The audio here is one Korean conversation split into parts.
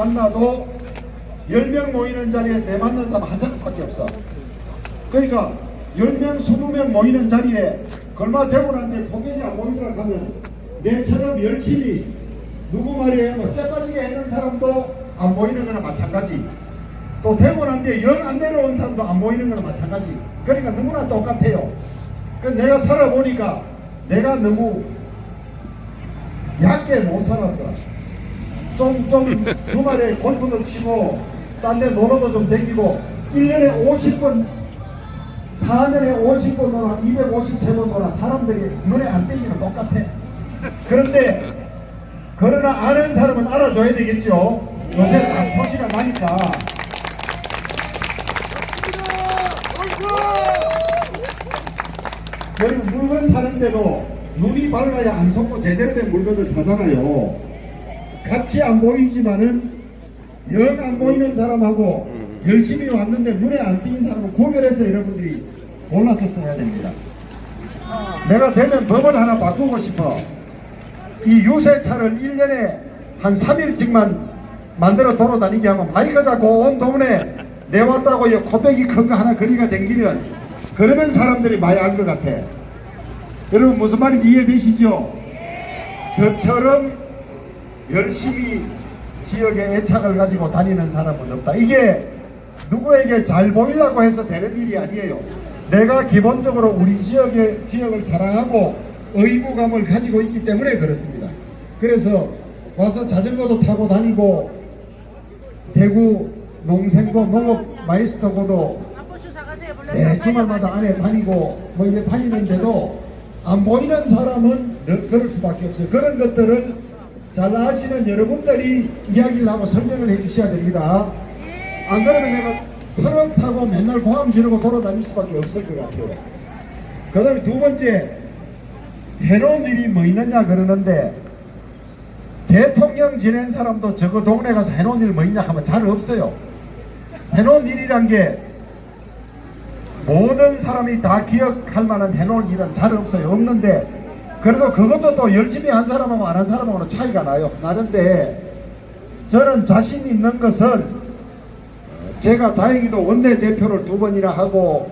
만나도 10명 모이는 자리에 내 만난 사람 한 사람밖에 없어. 그러니까 10명, 20명 모이는 자리에 얼마 되고 난데 포개지 안 모이더라 하면 내처럼 열심히 누구 말이에요? 뭐 쎄빠지게 했는 사람도 안 모이는 거나 마찬가지. 또 되고 난데 영 안 내려온 사람도 안 모이는 거나 마찬가지. 그러니까 누구나 똑같아요. 그 내가 살아보니까 내가 너무 얕게 못 살았어. 좀 주말에 골프도 치고 딴 데 놀아도 좀 다니고 1년에 50번 4년에 50번 놀아 253번 놀아 사람들이 눈에 안 띄기는 똑같아. 그런데 그러나 아는 사람은 알아줘야 되겠죠. 요새 다 토시가 나니까. 여러분 물건 사는데도 눈이 밝아야 안 속고 제대로 된 물건을 사잖아요. 같이 안 보이지만은 영 안 보이는 사람하고 열심히 왔는데 눈에 안 띄는 사람은 구별해서 여러분들이 골라서 써야 됩니다. 내가 되면 법을 하나 바꾸고 싶어. 이 유세차를 1년에 한 3일씩만 만들어 돌아다니게 하면 마이크 잡고 온 동네 내왔다고 코빼기 큰 거 하나 거리가 댕기면 그러면 사람들이 많이 알 것 같아. 여러분 무슨 말인지 이해되시죠? 저처럼 열심히 지역에 애착을 가지고 다니는 사람은 없다. 이게 누구에게 잘 보이려고 해서 되는 일이 아니에요. 내가 기본적으로 우리 지역을 자랑하고 의무감을 가지고 있기 때문에 그렇습니다. 그래서 와서 자전거도 타고 다니고 대구 농생고 농업 마이스터고도 주말마다 안에 다니고 뭐 이게 다니는데도 안 보이는 사람은 그럴 수밖에 없어요. 그런 것들을 잘 아시는 여러분들이 이야기를 하고 설명을 해 주셔야 됩니다. 안 그러면 내가 트럭 타고 맨날 고함 지르고 돌아다닐 수밖에 없을 것 같아요. 그 다음에 두 번째, 해놓은 일이 뭐 있느냐 그러는데 대통령 지낸 사람도 저거 동네 가서 해놓은 일 뭐 있냐 하면 잘 없어요. 해놓은 일이란 게 모든 사람이 다 기억할 만한 해놓은 일은 잘 없어요. 없는데 그래도 그것도 또 열심히 한 사람하고 안 한 사람하고는 차이가 나요. 나는데 저는 자신 있는 것은 제가 다행히도 원내대표를 2번이나 하고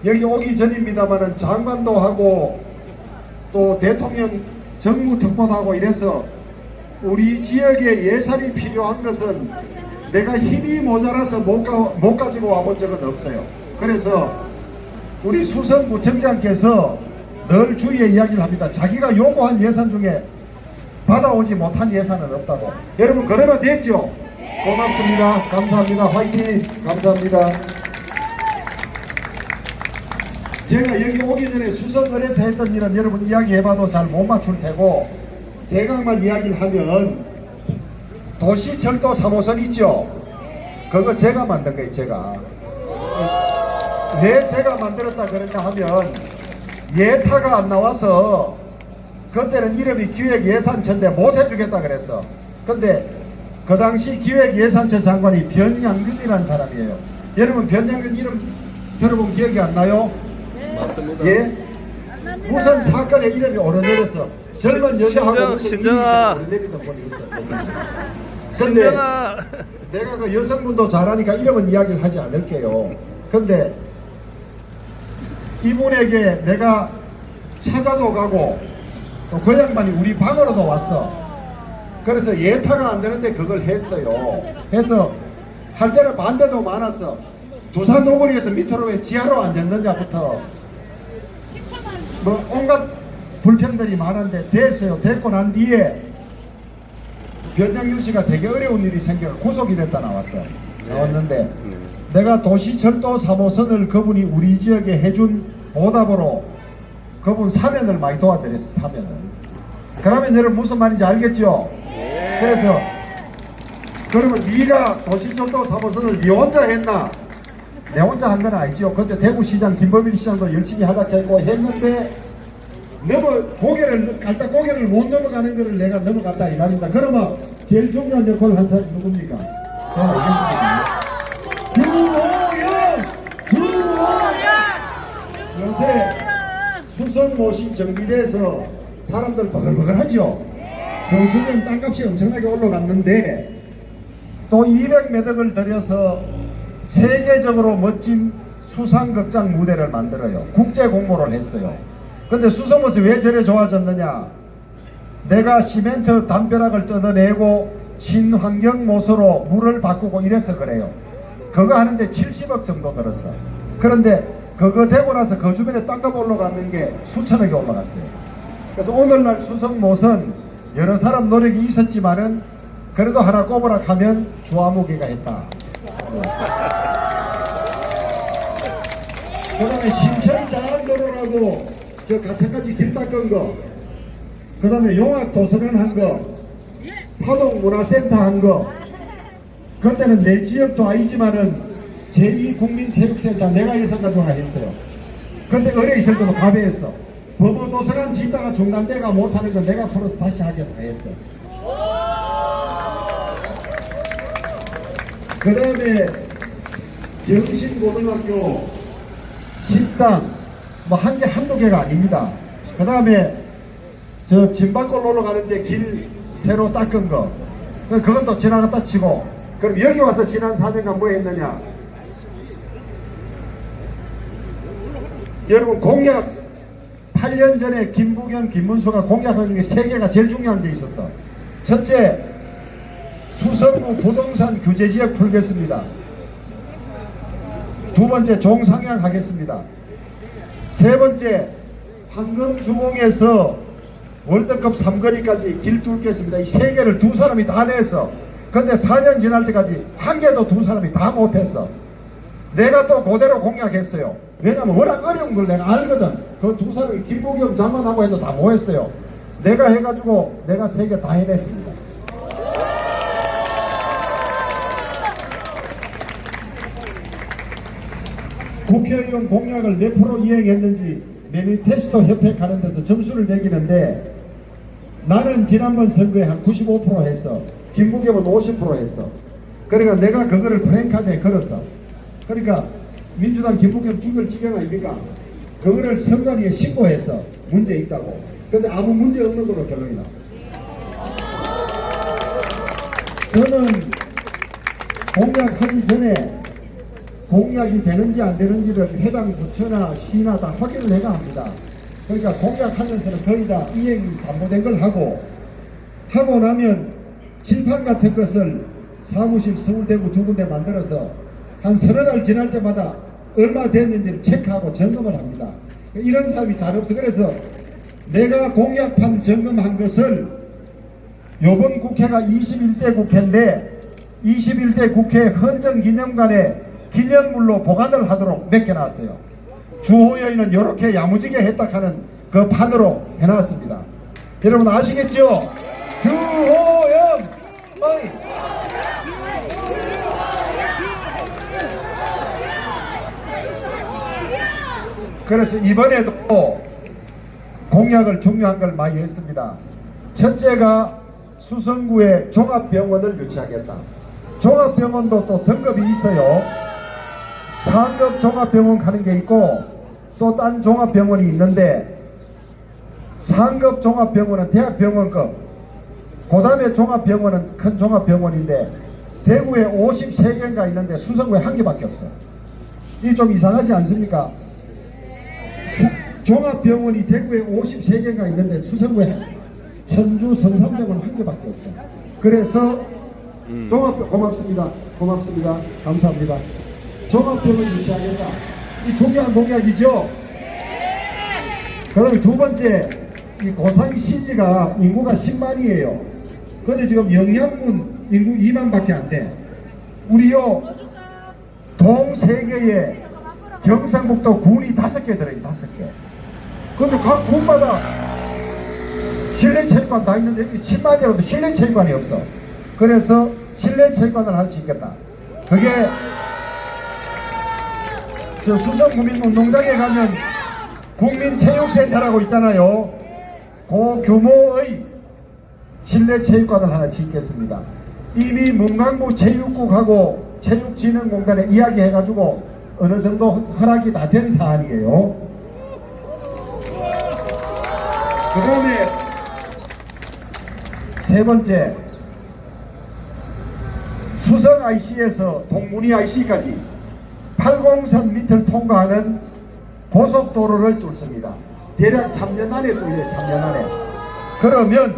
여기 오기 전입니다만은 장관도 하고 또 대통령 정무특보도 하고 이래서 우리 지역에 예산이 필요한 것은 내가 힘이 모자라서 못 가지고 와본 적은 없어요. 그래서 우리 수성구청장께서 늘 주위에 이야기를 합니다. 자기가 요구한 예산 중에 받아오지 못한 예산은 없다고. 여러분 그러면 됐죠? 고맙습니다. 감사합니다. 화이팅! 감사합니다. 제가 여기 오기 전에 수성을에서 했던 일은 여러분 이야기해봐도 잘 못 맞출 테고 대강만 이야기를 하면 도시철도 3호선 있죠? 그거 제가 만든 거예요. 제가. 왜 제가 만들었다 그러냐 하면 예타가 안 나와서 그때는 이름이 기획예산처인데 못 해주겠다 그랬어. 근데 그 당시 기획예산처 장관이 변양균이라는 사람이에요. 여러분 변양균 이름 들어본 기억이 안 나요? 네. 맞습니다. 예? 무슨 사건에 이름이 오르내려서 젊은 여자하고 신정아 오르내리는 분이 있어. 근데 내가 그 여성분도 잘하니까 이름은 이야기를 하지 않을게요. 근데 이분에게 내가 찾아도 가고 또 그 양반이 우리 방으로도 왔어. 그래서 예타가 안 되는데 그걸 했어요. 해서 할 때는 반대도 많았어. 두산 노거리에서 밑으로 왜 지하로 안 됐느냐부터 뭐 온갖 불평들이 많은데 됐어요. 됐고 난 뒤에 변장윤 씨가 되게 어려운 일이 생겨 구속이 됐다 나왔는데 내가 도시철도 3호선을 그분이 우리 지역에 해준 보답으로 그분 사면을 많이 도와드렸어. 사면을. 그러면 여러분 무슨 말인지 알겠죠? 그래서 그러면 네가 도시철도 3호선을 네 혼자 했나? 내 혼자 한 건 아니죠. 그때 대구시장 김범일 시장도 열심히 하다 했고 했는데 갈딱 고개를 못 넘어가는 거를 내가 넘어갔다 이 말입니다. 그러면 제일 중요한 역할을 한 사람이 누굽니까? 제가 이겼습니다. 요새 수성 모신 정비돼서 사람들 버글버글 하죠. 경주면 땅값이 엄청나게 올라갔는데 또 200매덕을 들여서 세계적으로 멋진 수상극장 무대를 만들어요. 국제 공모를 했어요. 근데 수성못이 왜 저래 좋아졌느냐? 내가 시멘트 담벼락을 뜯어내고 친환경 모서로 물을 바꾸고 이래서 그래요. 그거 하는데 70억 정도 들었어. 그런데 그거 되고 나서 그 주변에 땅값 올라가는 게 수천억이 올라갔어요. 그래서 오늘날 수성못은 여러 사람 노력이 있었지만은 그래도 하나 꼽으라 하면 주화무기가 했다. 그 다음에 신천자한도로라고 저 가차까지 길 닦은 거, 그 다음에 용학도서관 한 거, 파동문화센터 한 거, 그때는 내 지역도 아니지만은 제2국민체육센터 내가 예산 가지고 했어요. 근데 어려 있을 때도 가배했어. 법무도서관 짓다가 중단대가 못하는 거 내가 풀어서 다시 하게 다 했어. 그 다음에 영신고등학교 식당 뭐 한 개 한두 개가 아닙니다. 그 다음에 저 진방골 놀러 가는데 길 새로 닦은 거 그것도 지나갔다 치고, 그럼 여기 와서 지난 4년간 뭐 했느냐? 여러분 공약 8년 전에 김부겸 김문수가 공약하는 게 3개가 제일 중요한 게 있었어. 첫째, 수성구 부동산 규제지역 풀겠습니다. 두 번째, 종상향 하겠습니다. 세 번째, 황금주공에서 월드컵 3거리까지 길 뚫겠습니다. 이 3개를 두 사람이 다 냈어. 근데 4년 지날 때까지 한 개도 두 사람이 다 못했어. 내가 또 그대로 공약했어요. 왜냐면 워낙 어려운 걸 내가 알거든. 그 두 사람이 김부겸 장만하고 해도 다 못했어요. 내가 해가지고 내가 3개 다 해냈습니다. 국회의원 공약을 몇 프로 이행했는지 매니페스토 협회 가는 데서 점수를 매기는데 나는 지난번 선거에 한 95% 했어. 김부겸은 50% 했어. 그러니까 내가 그거를 프랭카드에 걸었어. 그러니까 민주당 김부겸 죽을 지경 아닙니까? 그거를 선관위에 신고했어. 문제 있다고. 근데 아무 문제 없는 걸로 결론이 나. 저는 공약하기 전에 공약이 되는지 안 되는지를 해당 부처나 시나 다 확인을 해가 합니다. 그러니까 공약하면서는 거의 다 이행이 담보된 걸 하고 나면 칠판 같은 것을 사무실 서울 대구 두 군데 만들어서 한 서너 달 지날 때마다 얼마 됐는지를 체크하고 점검을 합니다. 이런 사람이 잘 없어. 그래서 내가 공약판 점검한 것을 요번 국회가 21대 국회인데 21대 국회 헌정기념관에 기념물로 보관을 하도록 맡겨놨어요. 주호여인은 이렇게 야무지게 했다 하는 그 판으로 해놨습니다. 여러분 아시겠죠? 주호영! 어이! 그래서 이번에도 공약을 중요한 걸 많이 했습니다. 첫째가 수성구에 종합병원을 유치하겠다. 종합병원도 또 등급이 있어요. 상급 종합병원 가는 게 있고 또 딴 종합병원이 있는데 상급 종합병원은 대학병원급, 그 다음에 종합병원은 큰 종합병원인데 대구에 53개인가 있는데 수성구에 한 개밖에 없어. 이 좀 이상하지 않습니까? 종합병원이 대구에 53개인가 있는데 수성구에 천주 성삼병원 한 개밖에 없어. 그래서 종합병원 고맙습니다. 감사합니다. 종합병원 유치하겠다. 이 중요한 공약이죠. 그 다음에 두 번째, 이 고산 시지가 인구가 10만이에요. 근데 지금 영양군 인구 2만밖에 안 돼. 우리요 동 3개에 경상북도 군이 5개 들어요. 5개. 근데 각 군마다 실내체육관 다 있는데 여기 10만이라도 실내체육관이 없어. 그래서 실내체육관을 할 수 있겠다. 그게 저 수성구민운동장에 가면 국민체육센터라고 있잖아요. 그 규모의 실내체육관을 하나 짓겠습니다. 이미 문광부 체육국하고 체육진흥공단에 이야기해가지고 어느 정도 허락이 다 된 사안이에요. 그 다음에 세 번째, 수성 IC에서 동문이 IC까지 8공선 밑을 통과하는 고속도로를 뚫습니다. 대략 3년 안에 뚫려요. 3년 안에. 그러면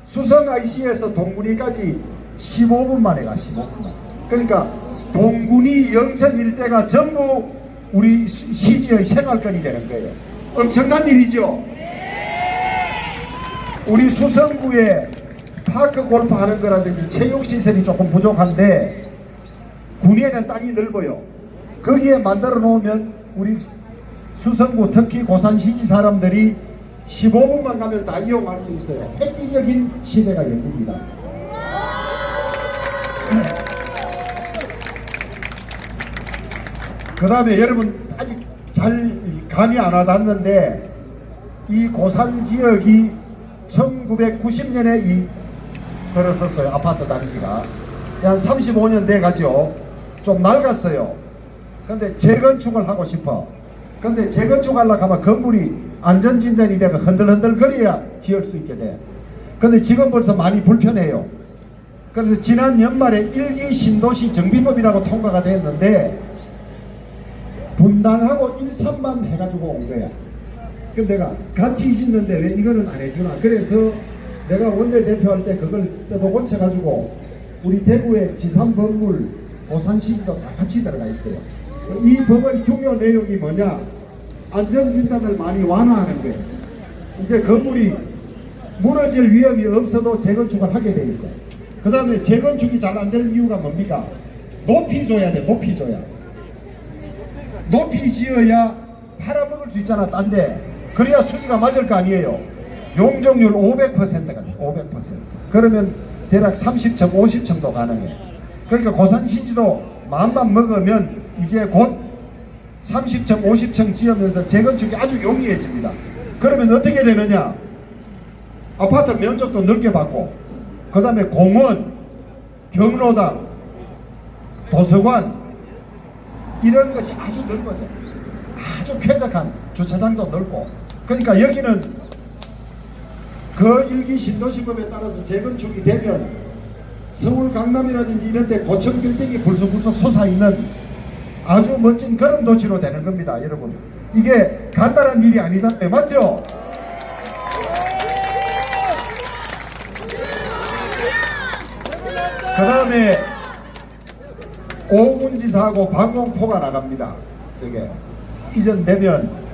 수성 IC에서 동군이까지 15분 만에 가. 15분 만에. 그러니까 동군이 영천 일대가 전부 우리 시지의 생활권이 되는 거예요. 엄청난 일이죠. 우리 수성구에 파크 골프 하는 거라든지 체육시설이 조금 부족한데 군위에는 땅이 넓어요. 거기에 만들어 놓으면 우리 수성구 특히 고산 시지 사람들이 15분만 가면 다 이용할 수 있어요. 획기적인 시대가 열립니다. 그 다음에 여러분 아직 잘 감이 안 와닿는데 이 고산 지역이 1990년에 들었었어요. 아파트 단지가 한 35년 돼가지고 좀 낡았어요. 근데 재건축을 하고 싶어. 근데 재건축하려고 하면 건물이 안전진단이 되고 흔들흔들 거려야 지을 수 있게 돼. 근데 지금 벌써 많이 불편해요. 그래서 지난 연말에 1기 신도시 정비법이라고 통과가 됐는데 분당하고 1, 3만 해가지고 온 거야. 그럼 내가 같이 있었는데 왜 이거는 안 해주나. 그래서 내가 원내대표 할 때 그걸 뜯어 고쳐가지고 우리 대구의 지산 건물 고산시지도 다 같이 들어가 있어요. 이 법의 중요 내용이 뭐냐? 안전진단을 많이 완화하는 거예요. 이제 건물이 무너질 위험이 없어도 재건축을 하게 돼 있어요. 그 다음에 재건축이 잘 안 되는 이유가 뭡니까? 높이 줘야 돼. 높이 줘야. 높이 지어야 팔아먹을 수 있잖아. 딴데. 그래야 수지가 맞을 거 아니에요. 용적률 500%가 돼. 500%. 그러면 대략 30층, 50층도 가능해. 그러니까 고산시지도 마음만 먹으면 이제 곧 30층, 50층 지으면서 재건축이 아주 용이해집니다. 그러면 어떻게 되느냐? 아파트 면적도 넓게 받고, 그 다음에 공원, 경로당, 도서관 이런 것이 아주 넓어져. 아주 쾌적한 주차장도 넓고. 그러니까 여기는 그 일기 신도시법에 따라서 재건축이 되면 서울 강남이라든지 이런 데 고층 빌딩이 불쑥불쑥 솟아있는 아주 멋진 그런 도시로 되는 겁니다. 여러분 이게 간단한 일이 아니다. 맞죠? 그 다음에 오문지사하고 방공포가 나갑니다. 저게 이전되면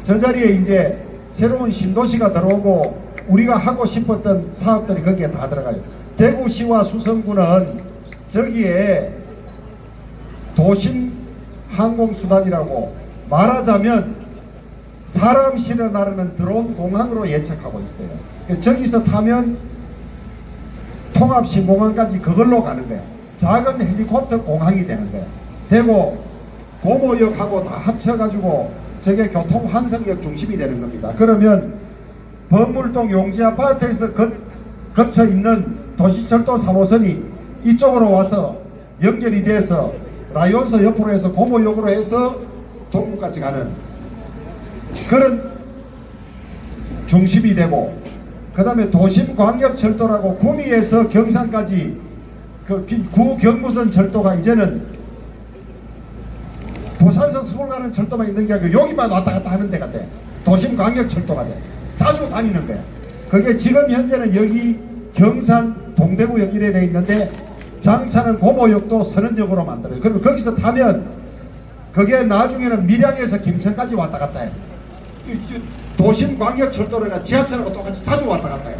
저 자리에 이제 새로운 신도시가 들어오고 우리가 하고 싶었던 사업들이 거기에 다 들어가요. 대구시와 수성구는 저기에 도심 항공수단이라고 말하자면 사람 실어 나르는 드론 공항으로 예측하고 있어요. 저기서 타면 통합신공항까지 그걸로 가는 거예요. 작은 헬리콥터 공항이 되는 거예요. 대구 고모역하고 다 합쳐가지고 저게 교통 환승역 중심이 되는 겁니다. 그러면 범물동 용지아파트에서 거쳐 있는 도시철도 3호선이 이쪽으로 와서 연결이 돼서 라이온서 옆으로 해서 고모역으로 해서 동구까지 가는 그런 중심이 되고, 그 다음에 도심광역철도라고 구미에서 경산까지 그 구경부선 철도가 이제는 부산에서 서울 가는 철도만 있는 게 아니고 여기만 왔다 갔다 하는 데가 돼. 도심광역철도가 돼. 자주 다니는 거야. 그게 지금 현재는 여기 경산 동대구역 이래 돼 있는데 장차는 고모역도 선언역으로 만들어요. 그러면 거기서 타면 그게 나중에는 밀양에서 김천까지 왔다 갔다 해요. 도심광역철도가 지하철하고 똑같이 자주 왔다 갔다 해요.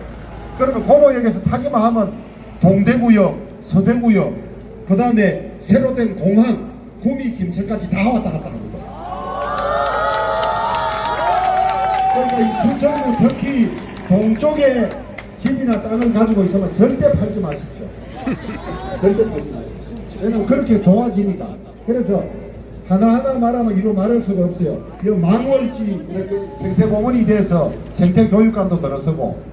그러면 고모역에서 타기만 하면 동대구역, 서대구역, 그 다음에 새로 된 공항, 구미, 김천까지 다 왔다 갔다 합니다. 그러니까 이 수성구 특히 동쪽에 집이나 땅을 가지고 있으면 절대 팔지 마십시오. 절대 팔지 마십시오. 왜냐면 그렇게 좋아지니까. 그래서 하나하나 말하면 이루 말할 수가 없어요. 이 망월지 이렇게 생태공원이 돼서 생태교육관도 들어서고,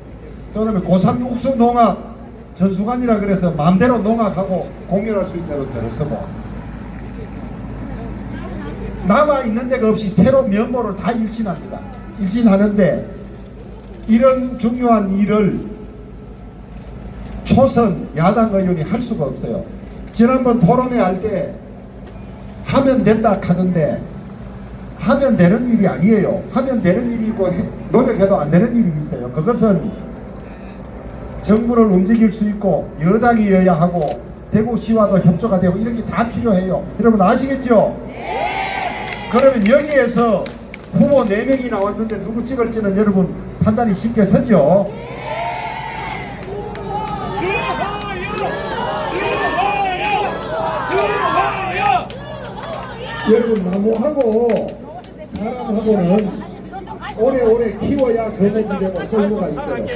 또 다음에 고산 옥수 농악 전수관이라 그래서 마음대로 농악하고 공연할 수 있도록 들어서고, 남아있는 데가 없이 새로 면모를 다 일진합니다. 일진하는데 이런 중요한 일을 초선 야당 의원이 할 수가 없어요. 지난번 토론회 할 때 하면 된다 하던데 하면 되는 일이 아니에요. 하면 되는 일이고 노력해도 안 되는 일이 있어요. 그것은 정부를 움직일 수 있고 여당이어야 하고 대구시와도 협조가 되고 이런 게 다 필요해요. 여러분 아시겠죠? 그러면 여기에서 후보 4명이 나왔는데 누구 찍을지는 여러분 판단이 쉽게 서죠. 여러분 나무하고 사람하고는 오래오래 키워야 거목이 되고 쓸모가 있어요.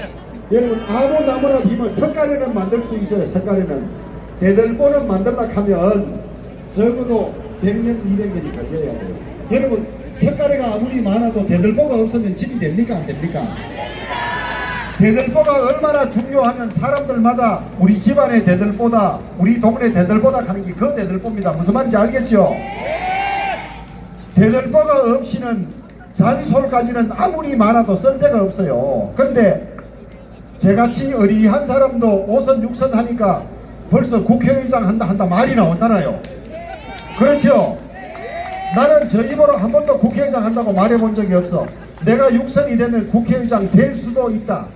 여러분 아무 나무나 비면 석가래는 만들 수 있어요. 석가래는 대들보는 만들라 하면 적어도 100년 200년이 걸려야 돼요. 여러분 석가래가 아무리 많아도 대들보가 없으면 집이 됩니까 안 됩니까? 대들보가 얼마나 중요하면 사람들마다 우리 집안의 대들보다 우리 동네 대들보다 하는 게 그 대들보입니다. 무슨 말인지 알겠죠? 대들보가 없이는 잔솔까지는 아무리 많아도 쓸데가 없어요. 그런데 저같이 어리한 사람도 5선 6선 하니까 벌써 국회의장 한다 말이 나오잖아요. 그렇죠? 나는 저 입으로 한 번도 국회의장 한다고 말해본 적이 없어. 내가 6선이 되면 국회의장 될 수도 있다.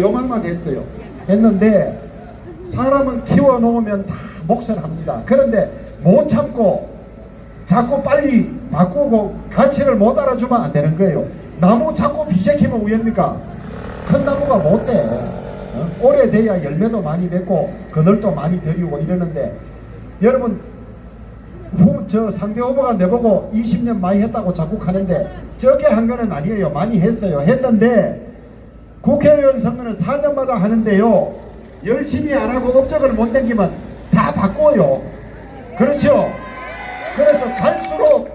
요만만 했어요. 했는데 사람은 키워놓으면 다 몫을 합니다. 그런데 못 참고 자꾸 빨리 바꾸고 가치를 못 알아주면 안 되는 거예요. 나무 자꾸 비색히면 우연입니까? 큰 나무가 못 돼. 오래돼야 열매도 많이 맺고 그늘도 많이 들이고 이러는데 여러분 저 상대 후보가 내보고 20년 많이 했다고 자꾸 하는데 적게 한 거는 아니에요. 많이 했어요. 했는데 국회의원 선거는 4년마다 하는데요. 열심히 안 하고 업적을 못 당기면 다 바꿔요. 그렇죠? 그래서 갈수록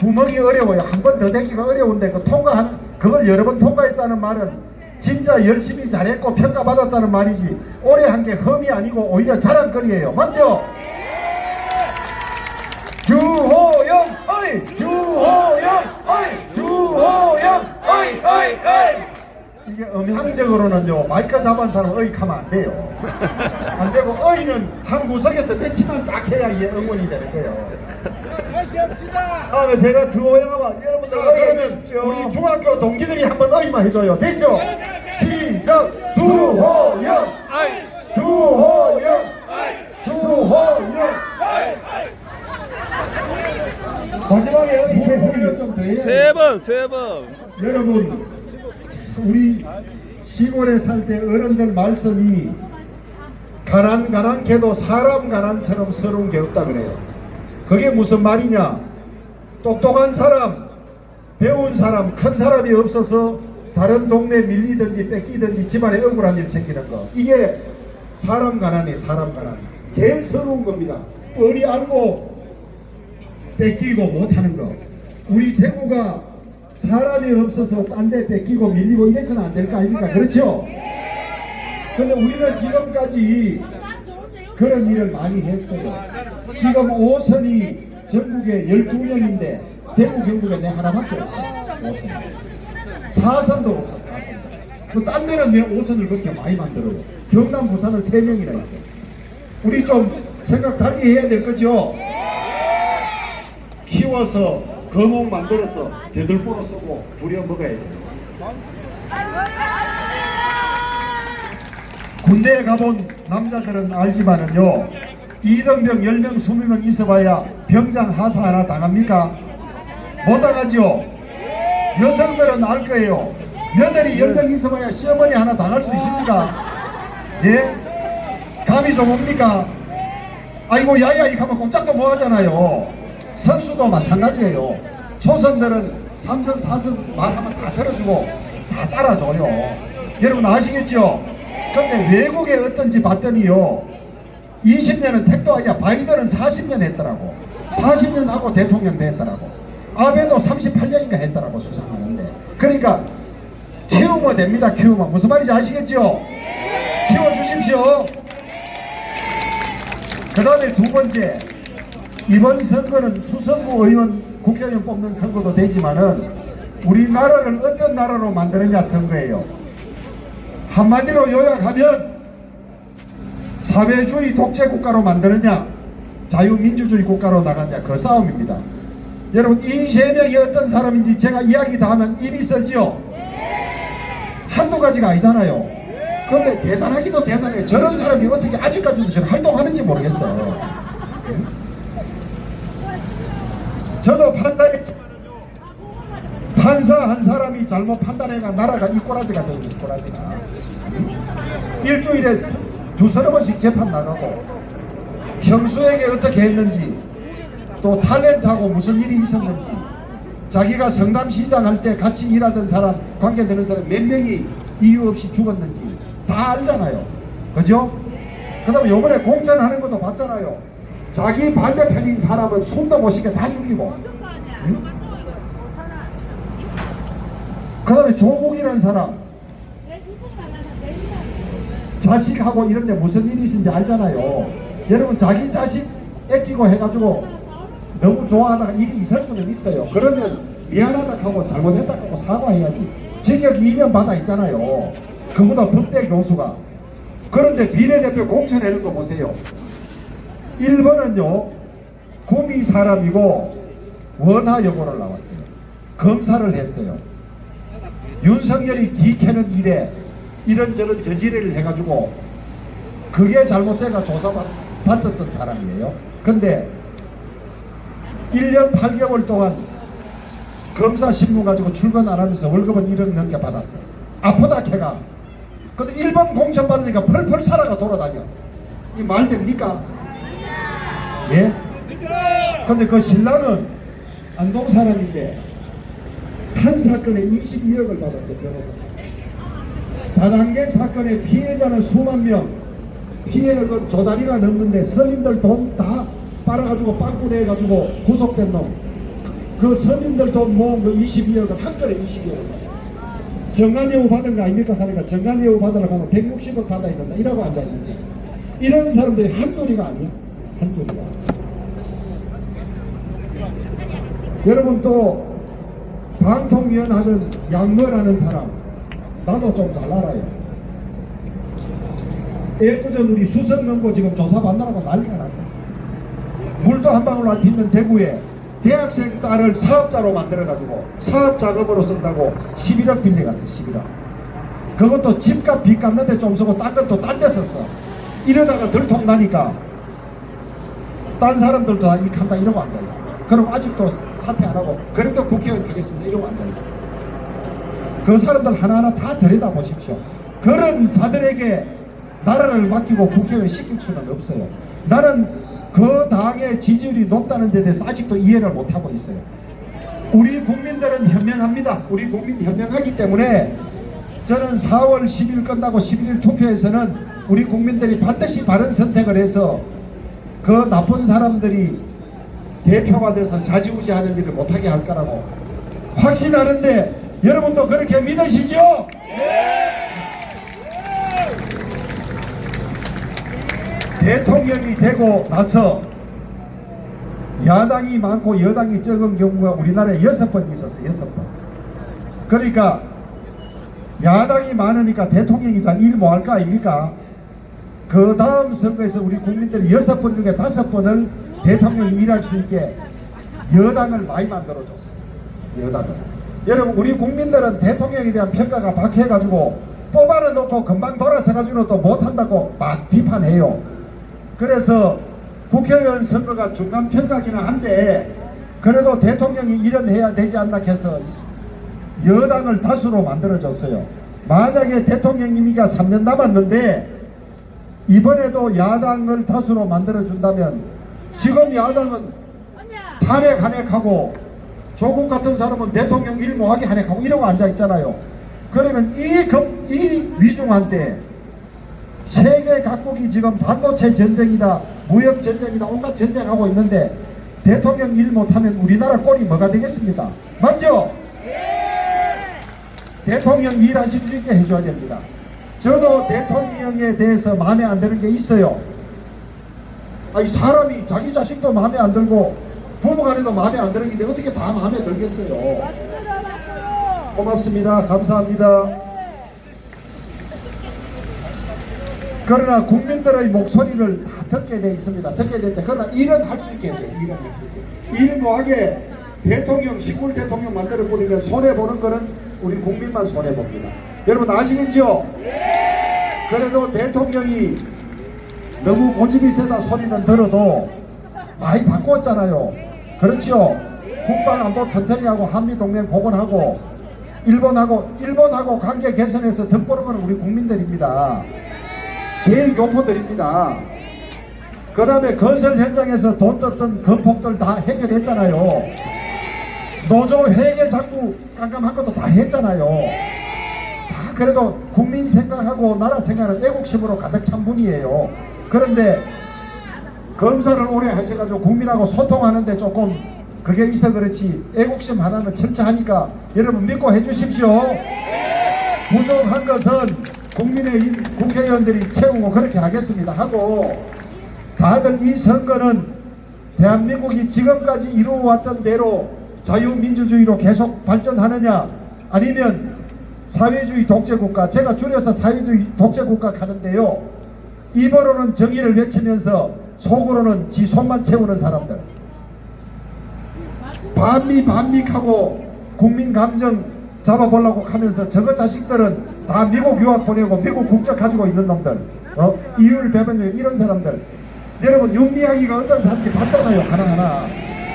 구멍이 어려워요. 한 번 더 되기가 어려운데 그걸 여러 번 통과했다는 말은 진짜 열심히 잘했고 평가받았다는 말이지 오래 한 게 흠이 아니고 오히려 자랑거리예요. 맞죠? 주호영 어이! 주호영 어이! 주호영 어이! 어이! 어이! 이게 음향적으로는요 마이크 잡은 사람 어이 하면 안 돼요. 안 되고 어이는 한 구석에서 며칠만 딱 해야 이게 응원이 되는 거예요. 제가 주호영하면 여러분들 그러면 우리 중학교 동기들이 한번 어이만 해줘요. 됐죠? 시작! 주호영! 주호영! 주호영! 마지막에 어이 소리를 좀 더 해야 세 번. 여러분 우리 시골에 살 때 어른들 말씀이 가난가난해도 사람 가난처럼 서러운 게 없다 그래요. 그게 무슨 말이냐? 똑똑한 사람, 배운 사람, 큰 사람이 없어서 다른 동네 밀리든지 뺏기든지 집안에 억울한 일 생기는 거. 이게 사람 가난이 사람 가난. 제일 서러운 겁니다. 뻔히 알고 뺏기고 못하는 거. 우리 대구가 사람이 없어서 딴 데 뺏기고 밀리고 이래서는 안 될 거 아닙니까? 그렇죠? 근데 우리는 지금까지 그런 일을 많이 했어요. 지금 5선이 전국에 12명인데 대구 경북에 내 하나밖에 없어. 4선도 없어. 4선. 딴 데는 왜 5선을 그렇게 많이 만들어요? 경남 부산은 3명이나 있어. 우리 좀 생각 달리 해야 될 거죠? 키워서 거목 만들어서 대들보로 쓰고 부려 먹어야 돼요. 군대에 가본 남자들은 알지만은요, 이등병 10명 20명 있어봐야 병장 하사 하나 당합니까? 못 당하죠? 여성들은 알 거예요. 며느리 10명 있어봐야 시어머니 하나 당할 수 있습니까? 예? 감이 좀 옵니까? 아이고 야야 이 하면 꼼짝도 못 하잖아요. 선수도 마찬가지예요. 초선들은 3선 4선 말하면 다 들어주고 다 따라줘요. 여러분 아시겠죠? 근데 외국에 어떤지 봤더니요, 20년은 택도 아니야. 바이든은 40년 했더라고. 40년 하고 대통령 됐더라고. 아베도 38년인가 했더라고. 수상하는데. 그러니까 키우면 됩니다. 키우면. 무슨 말인지 아시겠죠? 키워주십시오. 그 다음에 두 번째, 이번 선거는 수성구 의원 국회의원 뽑는 선거도 되지만은 우리나라를 어떤 나라로 만드느냐 선거예요. 한마디로 요약하면 사회주의 독재 국가로 만드느냐 자유민주주의 국가로 나가느냐 그 싸움입니다. 여러분 이 세 명이 어떤 사람인지 제가 이야기 다 하면 입이 설지요. 한두 가지가 아니잖아요. 그런데 대단하기도 대단해요. 저런 사람이 어떻게 아직까지도 저런 활동하는지 모르겠어요. 저도 판단했지만요. 판사 한 사람이 잘못 판단해가 나라가 이 꼬라지가 되는 이 꼬라지가. 일주일에 두서너 번씩 재판 나가고 형수에게 어떻게 했는지 또 탤런트하고 무슨 일이 있었는지 자기가 성남시장 할 때 같이 일하던 사람 관계되는 사람 몇 명이 이유 없이 죽었는지 다 알잖아요. 그죠? 그 다음에 요번에 공천하는 것도 봤잖아요. 자기 반대편인 사람은 손도 못 씻게 다 죽이고 응? 그 다음에 조국이라는 사람 자식하고 이런데 무슨 일이 있는지 알잖아요. 여러분 자기 자식 애끼고 해가지고 너무 좋아하다가 일이 있을 수는 있어요. 그러면 미안하다 하고 잘못했다 하고 사과해야지. 징역 2년 받아 있잖아요. 그보다 법대 교수가. 그런데 비례대표 공천하는 거 보세요. 1번은요 구미 사람이고 원하 여고를 나왔어요. 검사를 했어요. 윤석열이 뒤캐는 일에 이런저런 저지를 해가지고 그게 잘못돼가 조사받았던 사람이에요. 근데 1년 8개월 동안 검사 신문 가지고 출근 안 하면서 월급은 1억 넘게 받았어요. 아프다 캐가. 근데 1번 공천 받으니까 펄펄 살아가 돌아다녀. 이 말 됩니까? 예? 근데 그 신랑은 안동 사람인데 한 사건에 22억을 받았어요. 변호사. 다단계 사건의 피해자는 수만 명, 피해액은 조다리가 넘는데 서민들 돈 다 빨아가지고 빵꾸 내가지고 구속된 놈, 그 서민들 돈 모은 그 22억을 한 건에 22억을 받았어요. 정관예우 받은 거 아닙니까? 하니까 정관예우 받으려고 하면 160억 받아야 된다 이라고 앉아있어요. 이런 사람들이 한둘이가 아니야. 한둘이가. 여러분 또 방통위원 하는 양모라는 사람 나도 좀 잘 알아요. 애꿎은 우리 수성연고 지금 조사받느라고 난리가 났어요. 물도 한 방울 안 튀는 대구에 대학생 딸을 사업자로 만들어가지고 사업 자금으로 쓴다고 11억 빌려갔어. 11억. 그것도 집값 빚 갚는데 좀 쓰고 딴 것도 딴 데 썼어. 이러다가 들통 나니까 딴 사람들도 다 이익한다 이러고 앉아있어. 그럼 아직도 사퇴 안 하고 그래도 국회의원 하겠습니다 이러고 앉아있어. 그 사람들 하나하나 다 들여다보십시오. 그런 자들에게 나라를 맡기고 국회의원 시킬 수는 없어요. 나는 그 당의 지지율이 높다는 데 대해서 아직도 이해를 못하고 있어요. 우리 국민들은 현명합니다. 우리 국민이 현명하기 때문에 저는 4월 10일 끝나고 11일 투표에서는 우리 국민들이 반드시 바른 선택을 해서 그 나쁜 사람들이 대표가 돼서 좌지우지하는 일을 못하게 할 거라고 확신하는데 여러분도 그렇게 믿으시죠? 대통령이 되고 나서 야당이 많고 여당이 적은 경우가 우리나라에 6번 있었어요. 6번. 그러니까 야당이 많으니까 대통령이 잘 일 뭐 할 거 아닙니까? 그 다음 선거에서 우리 국민들이 6번 중에 5번을 대통령이 일할 수 있게 여당을 많이 만들어줬어요. 여당을. 여러분 우리 국민들은 대통령에 대한 평가가 박해가지고 뽑아내 놓고 금방 돌아서가지고 또 못한다고 막 비판해요. 그래서 국회의원 선거가 중간평가기는 한데 그래도 대통령이 일은 되지 않나 해서 여당을 다수로 만들어줬어요. 만약에 대통령님이가 3년 남았는데 이번에도 야당을 다수로 만들어준다면 지금 야당은 탄핵 한핵하고 조국 같은 사람은 대통령 일 못하게 한핵하고 이러고 앉아있잖아요. 그러면 이 위중한 때 세계 각국이 지금 반도체 전쟁이다 무역 전쟁이다 온갖 전쟁하고 있는데 대통령 일 못하면 우리나라 꼴이 뭐가 되겠습니까? 맞죠? 대통령 일하실 수 있게 해줘야 됩니다. 저도 대통령에 대해서 마음에 안 드는 게 있어요. 아니 사람이 자기 자식도 마음에 안 들고 부부간에도 마음에 안 드는 게 어떻게 다 마음에 들겠어요. 고맙습니다. 감사합니다. 그러나 국민들의 목소리를 다 듣게 돼 있습니다. 듣게 되는데 그러나 일은 할 수 있게 돼요. 일은 할 수 있게. 일 뭐하게 대통령, 식물 대통령 만들어 버리면 손해보는 거는 우리 국민만 손해봅니다. 여러분 아시겠죠? 그래도 대통령이 너무 고집이 세다 소리는 들어도 많이 바꿨잖아요. 그렇죠? 국방안보 튼튼히 하고 한미동맹 복원하고 일본하고 관계 개선해서 득보는 건 우리 국민들입니다. 제일 교포들입니다. 그 다음에 건설 현장에서 돈 떴던 건폭들 다 해결했잖아요. 노조 회계 자꾸 깜깜한 것도 다 했잖아요. 다 그래도 국민 생각하고 나라 생각은 애국심으로 가득 찬 분이에요. 그런데 검사를 오래 하셔가지고 국민하고 소통하는데 조금 그게 있어 그렇지 애국심 하나는 철저하니까 여러분 믿고 해주십시오. 부족한 것은 국민의힘 국회의원들이 채우고 그렇게 하겠습니다 하고, 다들 이 선거는 대한민국이 지금까지 이루어왔던 대로 자유민주주의로 계속 발전하느냐 아니면 사회주의 독재국가, 제가 줄여서 사회주의 독재국가 하는데요, 입으로는 정의를 외치면서 속으로는 지 손만 채우는 사람들, 반미하고 국민 감정 잡아보려고 하면서 저거 자식들은 다 미국 유학 보내고 미국 국적 가지고 있는 놈들, 이율 배반적 이런 사람들, 여러분 윤미향이가 어떤 사람인지 봤잖아요. 하나하나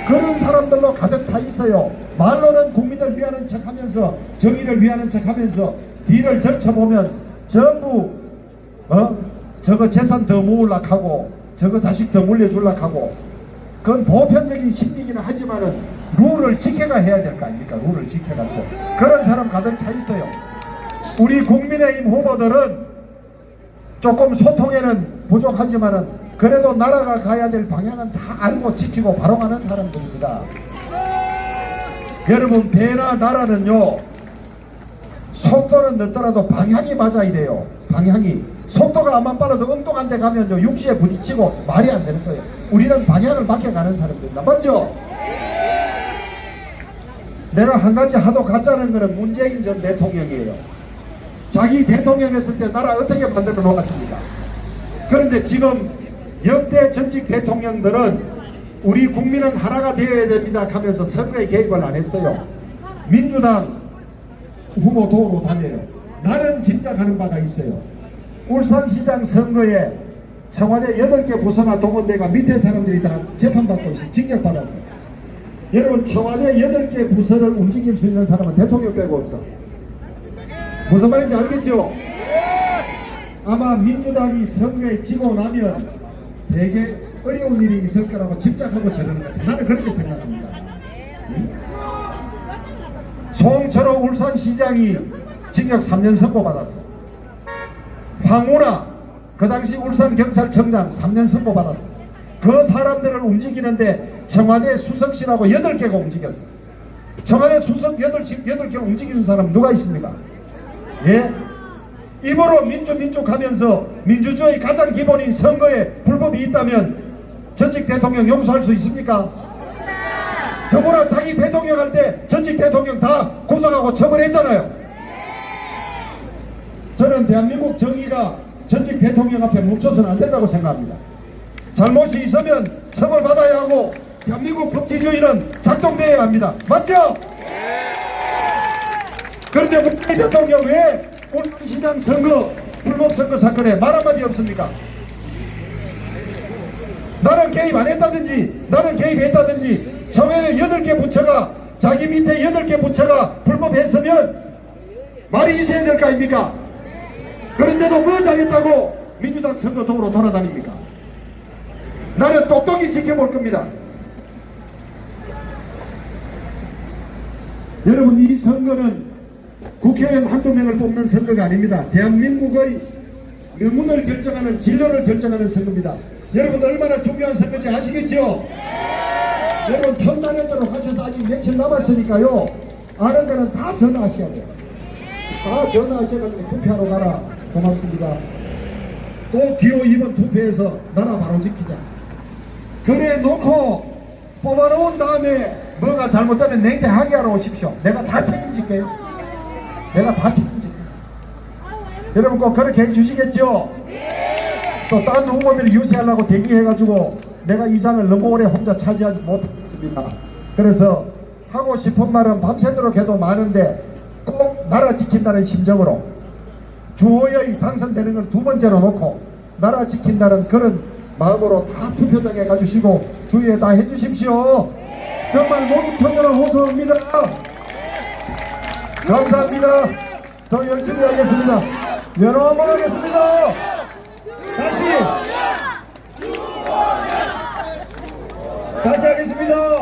그런 사람들로 가득 차 있어요. 말로는 국민을 위하는 척 하면서 정의를 위하는 척 하면서 뒤를 덜쳐보면 전부 저거 재산 더 모으려고 하고 저거 자식 더 물려주려고 하고, 그건 보편적인 심리기는 하지만은 룰을 지켜가 해야 될 거 아닙니까? 룰을 지켜가지고 그런 사람 가득 차 있어요. 우리 국민의힘 후보들은 조금 소통에는 부족하지만은 그래도 나라가 가야 될 방향은 다 알고 지키고 바로 가는 사람들입니다. 여러분 배나 나라는요 속도는 늦더라도 방향이 맞아야 돼요. 방향이 속도가 안만 빨라도 엉뚱한 데 가면요 육지에 부딪히고 말이 안 되는 거예요. 우리는 방향을 맡겨가는 사람들입니다. 맞죠? 내가 한 가지 하도 가짜는 거는 문재인 전 대통령이에요. 자기 대통령 했을 때 나라 어떻게 만들어 놓았습니까? 그런데 지금 역대 전직 대통령들은 우리 국민은 하나가 되어야 됩니다 하면서 선거에 개입을 안 했어요. 민주당 후보 도로 다녀요. 나는 짐작하는 바가 있어요. 울산시장 선거에 청와대 8개 부서나 동원대가 밑에 사람들이 다 재판받고 있어요. 징역받았어요. 여러분 청와대 8개 부서를 움직일 수 있는 사람은 대통령 빼고 없어. 무슨 말인지 알겠죠? 아마 민주당이 선거에 지고 나면 되게 어려운 일이 있을 거라고 짐작하고 저러는 것 같아요. 나는 그렇게 생각합니다. 송철호 울산시장이 징역 3년 선고받았어. 황운하 그 당시 울산경찰청장 3년 선고받았어. 그 사람들을 움직이는데 청와대 수석실하고 8개가 움직였어. 청와대 수석 8개 움직이는 사람 누가 있습니까? 예? 입으로 민주 하면서 민주주의 가장 기본인 선거에 불법이 있다면 전직 대통령 용서할 수 있습니까? 더불어 자기 대통령 할 때 전직 대통령 다 구속하고 처벌했잖아요. 저는 대한민국 정의가 전직 대통령 앞에 멈춰서는 안 된다고 생각합니다. 잘못이 있으면 처벌받아야 하고 대한민국 법치주의는 작동되어야 합니다. 맞죠? 그런데 문재인 대통령 왜 울산시장 선거 불법 선거 사건에 말 한마디 없습니까? 나는 개입 안 했다든지 나는 개입했다든지 청와대 8개 부처가 자기 밑에 8개 부처가 불법했으면 말이 있어야 될 거 아닙니까? 그런데도 뭐 잘했다고 민주당 선거 도구로 돌아다닙니까? 나는 똑똑히 지켜볼 겁니다. 여러분 이 선거는 국회의원 한두 명을 뽑는 선거가 아닙니다. 대한민국의 명운을 결정하는 진로를 결정하는 선거입니다. 여러분 얼마나 중요한 선거인지 아시겠죠? 여러분 턴다녔도록 하셔서 아직 며칠 남았으니까요. 아는 거는 다 전화하셔야 돼요. 다 전화하셔가지고 투표하러 가라. 고맙습니다. 또 기호 2번 투표해서 나라 바로 지키자. 그래 놓고 뽑아놓은 다음에 뭐가 잘못되면 내한테 항의하러 오십시오. 내가 다 책임질게요. 내가 다 책임질게요. 여러분 꼭 그렇게 해주시겠죠? 또 다른 후보들이 유세하려고 대기해가지고 내가 이 장을 너무 오래 혼자 차지하지 못했습니다. 그래서 하고 싶은 말은 밤새도록 해도 많은데 꼭 나라 지킨다는 심정으로 주호영이 당선되는 걸 두 번째로 놓고 나라 지킨다는 그런 마음으로 다 투표장 해가주시고 주의에 다 해주십시오. 정말 모두 통으로 호소합니다. 감사합니다. 더 열심히 하겠습니다. 여러 번 하겠습니다. 다시 하겠습니다.